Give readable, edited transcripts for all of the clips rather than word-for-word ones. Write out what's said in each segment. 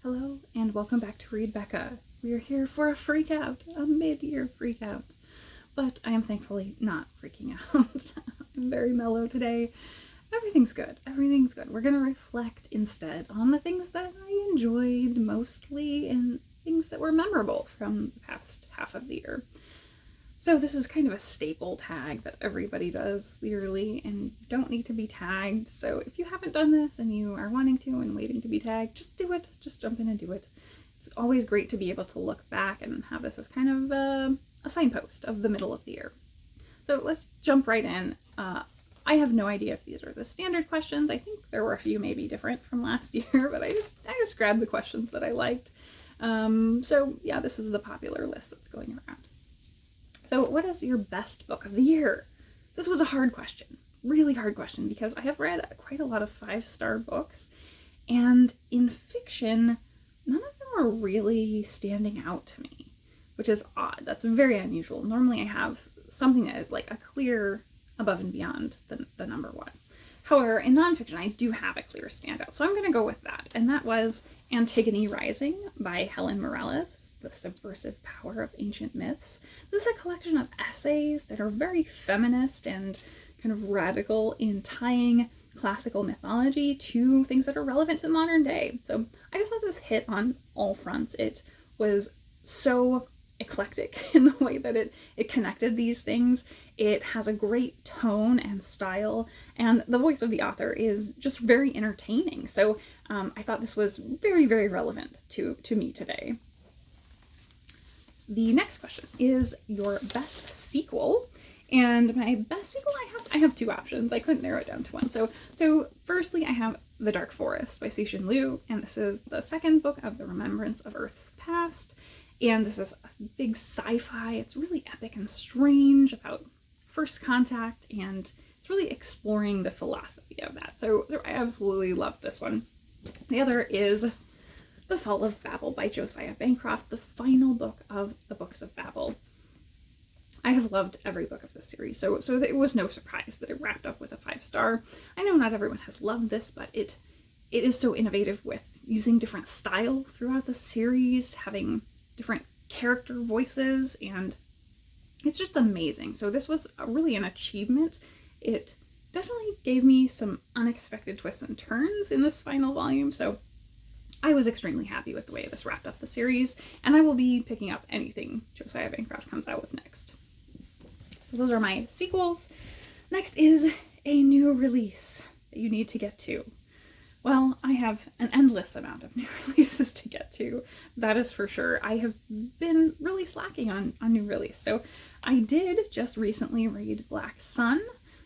Hello and welcome back to Read Becca. We are here for a freak out, a mid-year freak out. But I am thankfully not freaking out. I'm very mellow today. Everything's good. Everything's good. We're going to reflect instead on the things that I enjoyed mostly and things that were memorable from the past half of the year. So this is kind of a staple tag that everybody does yearly, and you don't need to be tagged. So if you haven't done this and you are wanting to and waiting to be tagged, just do it. Just jump in and do it. It's always great to be able to look back and have this as kind of a signpost of the middle of the year. So let's jump right in. I have no idea if these are the standard questions. I think there were a few maybe different from last year, but I just grabbed the questions that I liked. So yeah, this is the popular list that's going around. So what is your best book of the year? This was a hard question, really hard question, because I have read quite a lot of 5-star books, and in fiction, none of them are really standing out to me, which is odd. That's very unusual. Normally I have something that is like a clear above and beyond the number one. However, in nonfiction, I do have a clear standout, so I'm going to go with that, and that was Antigone Rising by Helen Morales. The Subversive Power of Ancient Myths. This is a collection of essays that are very feminist and kind of radical in tying classical mythology to things that are relevant to the modern day. So I just thought this hit on all fronts. It was so eclectic in the way that it connected these things. It has a great tone and style, and the voice of the author is just very entertaining. So I thought this was very, very relevant to me today. The next question is your best sequel, and my best sequel, I have two options. I couldn't narrow it down to one. So firstly, I have The Dark Forest by Cixin Liu, and this is the second book of the Remembrance of Earth's Past, and this is a big sci-fi. It's really epic and strange about first contact, and it's really exploring the philosophy of that. So I absolutely love this one. The other is The Fall of Babel by Josiah Bancroft, the final book of the Books of Babel. I have loved every book of this series, so it was no surprise that it wrapped up with a 5-star. I know not everyone has loved this, but it is so innovative with using different style throughout the series, having different character voices, and it's just amazing. So this was really an achievement. It definitely gave me some unexpected twists and turns in this final volume, so I was extremely happy with the way this wrapped up the series, and I will be picking up anything Josiah Bancroft comes out with next. So those are my sequels. Next is a new release that you need to get to. Well, I have an endless amount of new releases to get to, that is for sure. I have been really slacking on new release. So I did just recently read Black Sun,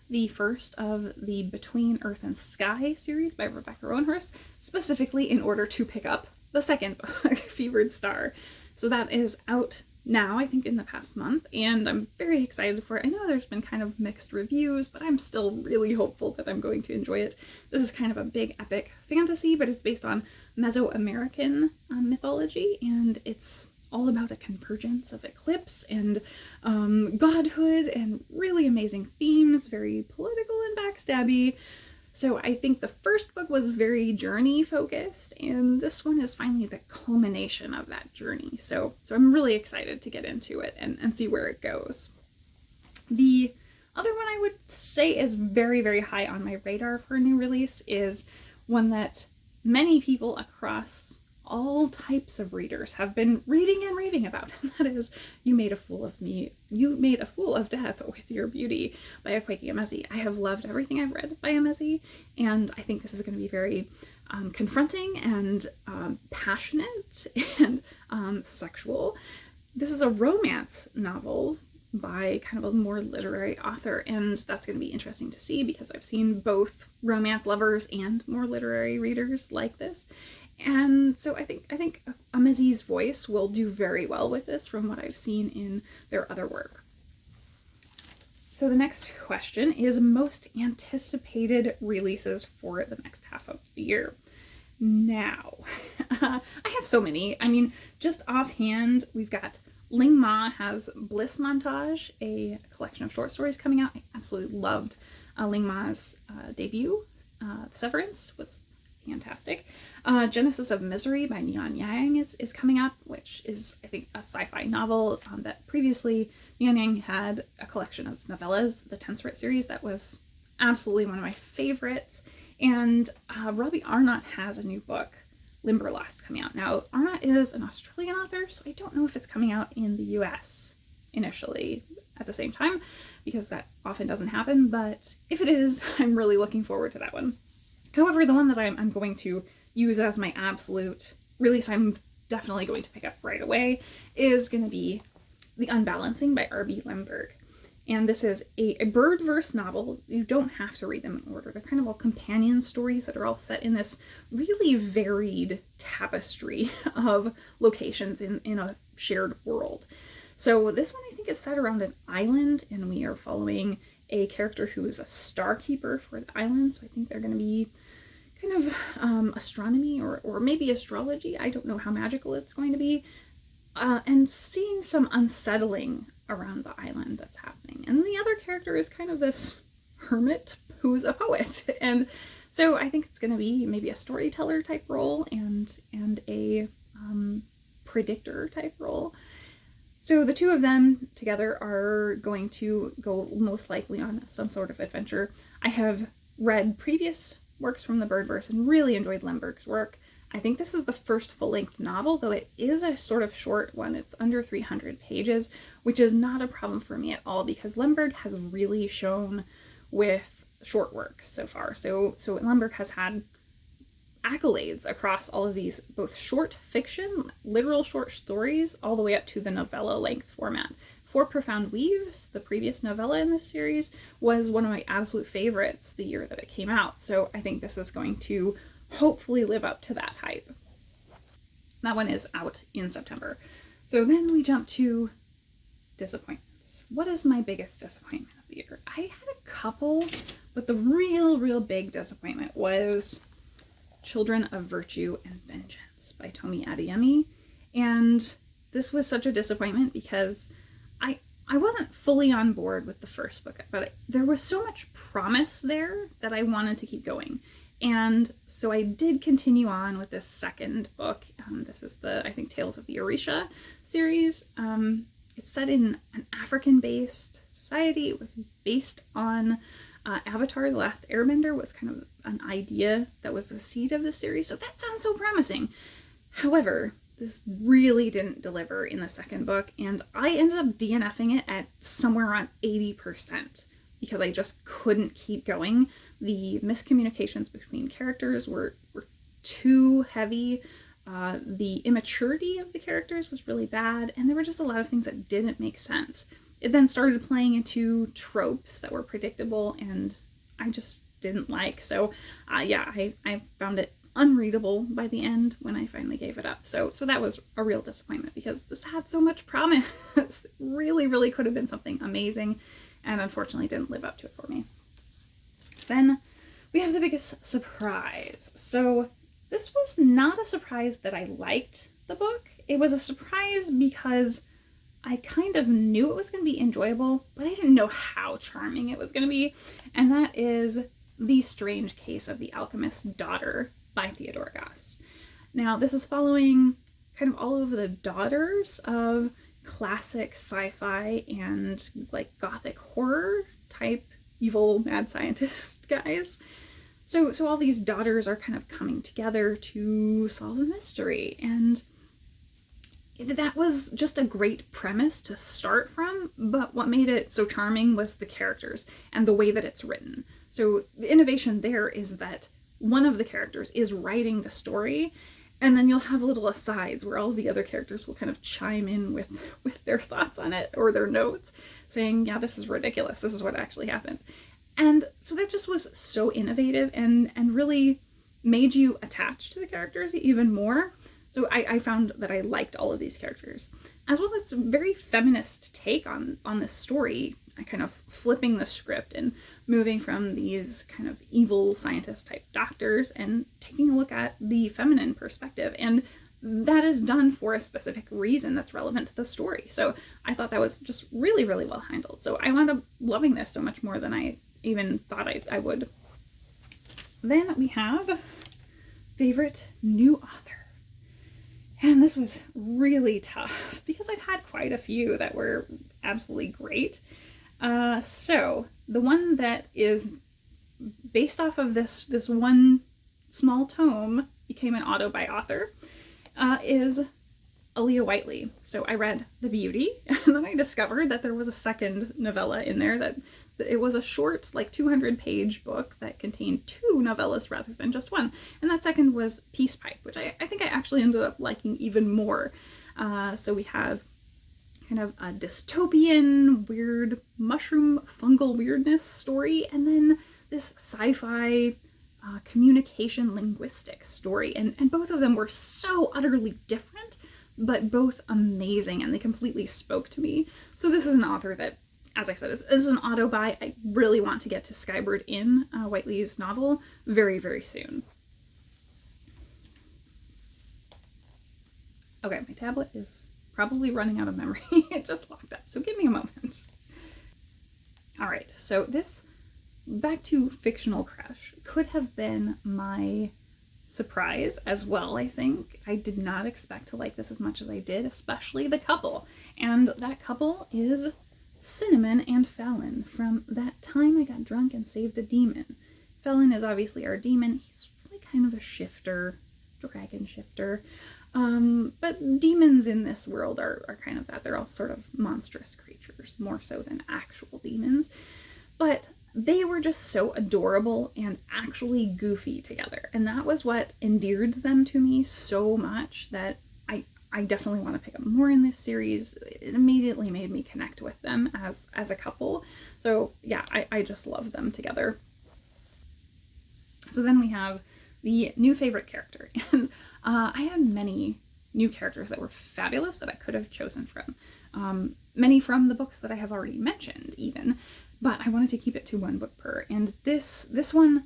the first of the Between Earth and Sky series by Roanhorse, specifically in order to pick up the second book, Fevered Star. So that is out now, I think in the past month, and I'm very excited for it. I know there's been kind of mixed reviews, but I'm still really hopeful that I'm going to enjoy it. This is kind of a big epic fantasy, but it's based on Mesoamerican mythology, and it's all about a convergence of eclipse and godhood and really amazing themes, very political and backstabby. So I think the first book was very journey focused, and this one is finally the culmination of that journey. So I'm really excited to get into it and see where it goes. The other one I would say is very, very high on my radar for a new release is one that many people across all types of readers have been reading and raving about, and that is You Made a Fool of Me. You Made a Fool of Death with Your Beauty by Akwaeke Emezi. I have loved everything I've read by Emezi, and I think this is going to be very confronting and passionate and sexual. This is a romance novel by kind of a more literary author, and that's going to be interesting to see because I've seen both romance lovers and more literary readers like this. And so I think Emezi's voice will do very well with this from what I've seen in their other work. So the next question is most anticipated releases for the next half of the year. Now, I have so many. I mean, just offhand, we've got Ling has Bliss Montage, a collection of short stories coming out. I absolutely loved Ling Ma's debut. Severance was fantastic. Genesis of Misery by Neon Yang is coming up, which is, I think, a sci-fi novel that previously Neon Yang had a collection of novellas, the Tense series, that was absolutely one of my favorites. And Robbie Arnott has a new book, Limberlost, coming out. Now, Arnott is an Australian author, so I don't know if it's coming out in the US initially at the same time, because that often doesn't happen, but if it is, I'm really looking forward to that one. However, the one that I'm going to use as my absolute release, I'm definitely going to pick up right away, is going to be The Unbalancing by RB Lemberg. And this is a bird-verse novel. You don't have to read them in order. They're kind of all companion stories that are all set in this really varied tapestry of locations in a shared world. So this one, I think, is set around an island, and we are following a character who is a star keeper for the island. So I think they're going to be kind of astronomy or maybe astrology. I don't know how magical it's going to be. And seeing some unsettling around the island that's happening. And the other character is kind of this hermit who's a poet. And so I think it's going to be maybe a storyteller type role and a predictor type role. So the two of them together are going to go most likely on some sort of adventure. I have read previous works from the Birdverse and really enjoyed Lemberg's work. I think this is the first full-length novel, though it is a sort of short one. It's under 300 pages, which is not a problem for me at all because Lemberg has really shown with short work so far. So Lemberg has had accolades across all of these, both short fiction, literal short stories, all the way up to the novella length format. For Profound Weaves, the previous novella in this series, was one of my absolute favorites the year that it came out. So I think this is going to hopefully live up to that hype. That one is out in September. So then we jump to disappointments. What is my biggest disappointment of the year? I had a couple, but the real big disappointment was Children of Virtue and Vengeance by Tomi Adeyemi. And this was such a disappointment because I wasn't fully on board with the first book, but there was so much promise there that I wanted to keep going. And so I did continue on with this second book. This is the, I think, Tales of the Orisha series. It's set in an African-based society. It was based on Avatar, The Last Airbender was kind of an idea that was the seed of the series. So that sounds so promising. However, this really didn't deliver in the second book, and I ended up DNFing it at somewhere around 80%. Because I just couldn't keep going. The miscommunications between characters were too heavy. The immaturity of the characters was really bad, and there were just a lot of things that didn't make sense. It then started playing into tropes that were predictable, and I just didn't like. So yeah, I found it unreadable by the end when I finally gave it up. So that was a real disappointment because this had so much promise. Really could have been something amazing. And unfortunately didn't live up to it for me. Then we have the biggest surprise. So this was not a surprise that I liked the book. It was a surprise because I kind of knew it was going to be enjoyable, but I didn't know how charming it was going to be. And that is The Strange Case of the Alchemist's Daughter by Theodora Goss. Now this is following kind of all of the daughters of classic sci-fi and like gothic horror type evil mad scientist guys. So all these daughters are kind of coming together to solve a mystery, and that was just a great premise to start from, but what made it so charming was the characters and the way that it's written. So the innovation there is that one of the characters is writing the story, and then you'll have little asides where all the other characters will kind of chime in with their thoughts on it or their notes saying, yeah, this is ridiculous. This is what actually happened. And so that just was so innovative and really made you attached to the characters even more. So I found that I liked all of these characters, as well as a very feminist take on this story, kind of flipping the script and moving from these kind of evil scientist type doctors and taking a look at the feminine perspective. And that is done for a specific reason that's relevant to the story. So I thought that was just really well handled. So I wound up loving this so much more than I even thought I would. Then we have favorite new author. And this was really tough because I've had quite a few that were absolutely great. So the one that is based off of this one small tome, became an auto by author, is Aaliyah Whiteley. So I read The Beauty, and then I discovered that there was a second novella in there, that it was a short, like 200-page book that contained 2 novellas rather than just one. And that second was Peace Pipe, which I think I actually ended up liking even more. So we have kind of a dystopian, weird, mushroom fungal weirdness story, and then this sci-fi communication linguistics story. And both of them were so utterly different, but both amazing, and they completely spoke to me. So this is an author that, as I said, is an auto buy. I really want to get to Skybird Inn, Whiteley's novel, very, very soon. Okay, my tablet is probably running out of memory. It just locked up, so give me a moment. All right, so this, back to Fictional Crush, could have been my surprise as well, I think. I did not expect to like this as much as I did, especially the couple. And that couple is Cinnamon and Fallon from That Time I Got Drunk and Saved a Demon. Fallon is obviously our demon. He's really kind of a shifter, dragon shifter. But demons in this world are kind of that. They're all sort of monstrous creatures, more so than actual demons. But they were just so adorable and actually goofy together. And that was what endeared them to me so much that I definitely want to pick up more in this series. It immediately made me connect with them as a couple. So yeah, I just love them together. So then we have the new favorite character. And I had many new characters that were fabulous that I could have chosen from. Many from the books that I have already mentioned even. But I wanted to keep it to one book per, and this one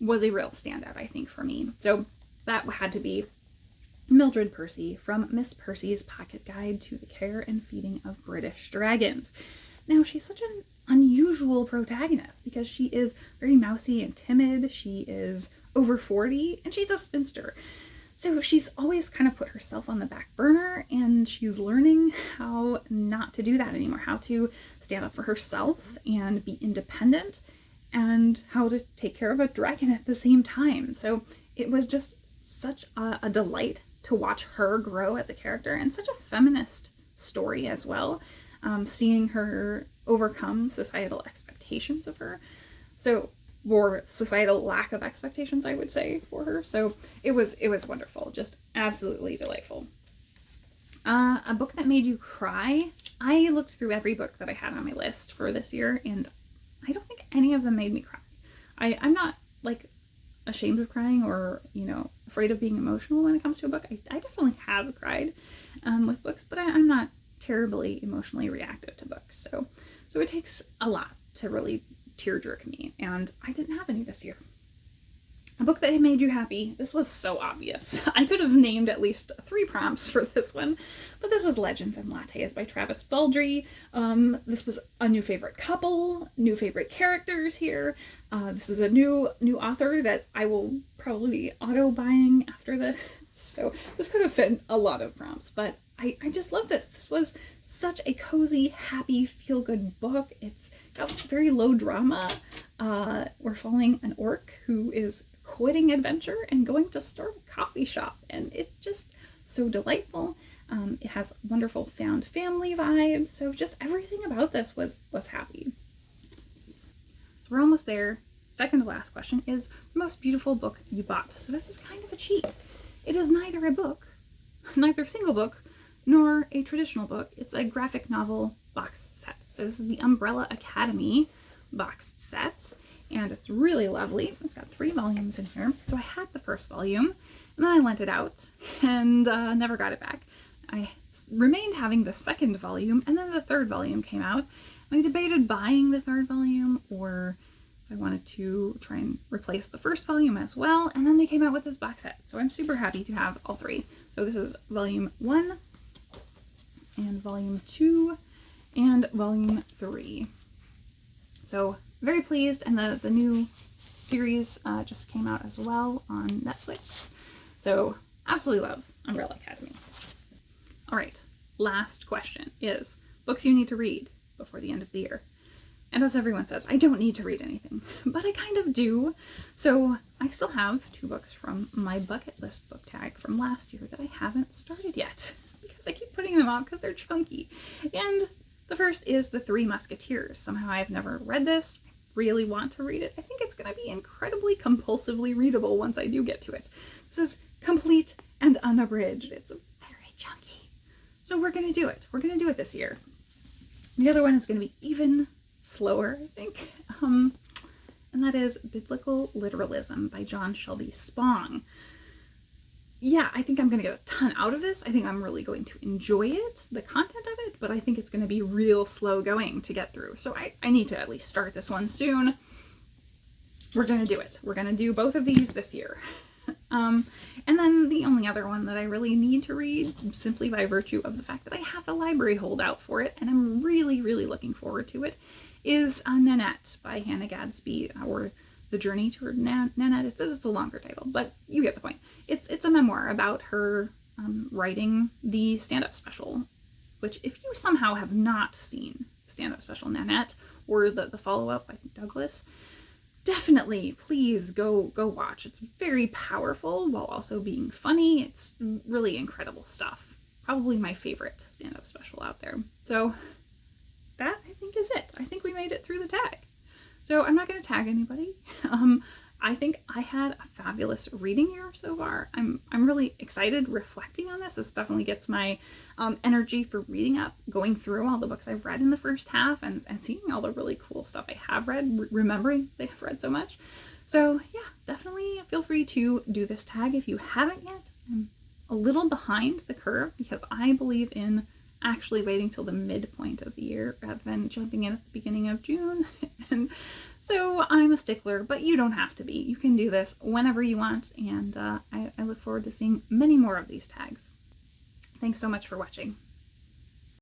was a real standout, I think, for me. So that had to be Mildred Percy from Miss Percy's Pocket Guide to the Care and Feeding of British Dragons. Now, she's such an unusual protagonist because she is very mousy and timid. She is over 40, and she's a spinster. So she's always kind of put herself on the back burner, and she's learning how not to do that anymore, how to stand up for herself and be independent, and how to take care of a dragon at the same time. So it was just such a delight to watch her grow as a character, and such a feminist story as well, seeing her overcome societal expectations of her. So, or societal lack of expectations, I would say, for her. So it was wonderful, just absolutely delightful. A book that made you cry. I looked through every book that I had on my list for this year, and I don't think any of them made me cry. I'm not like ashamed of crying or, afraid of being emotional when it comes to a book. I definitely have cried with books, but I'm not terribly emotionally reactive to books. So it takes a lot to really tearjerk me, and I didn't have any this year. A book that had made you happy. This was so obvious. I could have named at least 3 prompts for this one, but this was Legends and Lattes by Travis Baldree. This was a new favorite couple, new favorite characters here. This is a new author that I will probably be auto buying after this. So this could have fit a lot of prompts, but I just love this. This was such a cozy, happy, feel-good book. It's got very low drama. We're following an orc who is quitting adventure and going to start a coffee shop, and it's just so delightful. It has wonderful found family vibes, so just everything about this was happy. So we're almost there. Second to last question is the most beautiful book you bought. So this is kind of a cheat. It is neither a book, neither a single book, nor a traditional book. It's a graphic novel box set. So this is the Umbrella Academy box set, and it's really lovely. It's got 3 volumes in here. So I had the first volume, and then I lent it out and never got it back. I remained having the second volume, and then the third volume came out, and I debated buying the third volume or if I wanted to try and replace the first volume as well, and then they came out with this box set. So I'm super happy to have all 3. So this is volume 1 and volume 2 and volume 3. So very pleased, and the new series just came out as well on Netflix. So absolutely love Umbrella Academy. All right, last question is books you need to read before the end of the year. And as everyone says, I don't need to read anything, but I kind of do. So I still have 2 books from my bucket list book tag from last year that I haven't started yet because I keep putting them off because they're chunky. And the first is The Three Musketeers. Somehow I've never read this. I really want to read it. I think it's going to be incredibly compulsively readable once I do get to it. This is complete and unabridged. It's very chunky. So we're going to do it. We're going to do it this year. The other one is going to be even slower, I think. And that is Biblical Literalism by John Shelby Spong. Yeah, I think I'm going to get a ton out of this. I think I'm really going to enjoy it, the content of it, but I think it's going to be real slow going to get through. So I need to at least start this one soon. We're going to do it. We're going to do both of these this year. And then the only other one that I really need to read, simply by virtue of the fact that I have a library holdout for it, and I'm really, really looking forward to it, is Nanette by Hannah Gadsby, or The Journey Toward Nanette. It's a longer title, but you get the point. It's a memoir about her writing the stand-up special, which if you somehow have not seen the stand-up special Nanette, or the follow-up by Douglas, definitely, please go watch. It's very powerful while also being funny. It's really incredible stuff. Probably my favorite stand-up special out there. So that, I think, is it. I think we made it through the tag. So I'm not going to tag anybody. I think I had a fabulous reading year so far. I'm really excited reflecting on this. This definitely gets my energy for reading up, going through all the books I've read in the first half and seeing all the really cool stuff I have read, remembering they have read so much. So yeah, definitely feel free to do this tag if you haven't yet. I'm a little behind the curve because I believe in actually waiting till the midpoint of the year rather than jumping in at the beginning of June. And so I'm a stickler, but you don't have to be. You can do this whenever you want, and I look forward to seeing many more of these tags. Thanks so much for watching.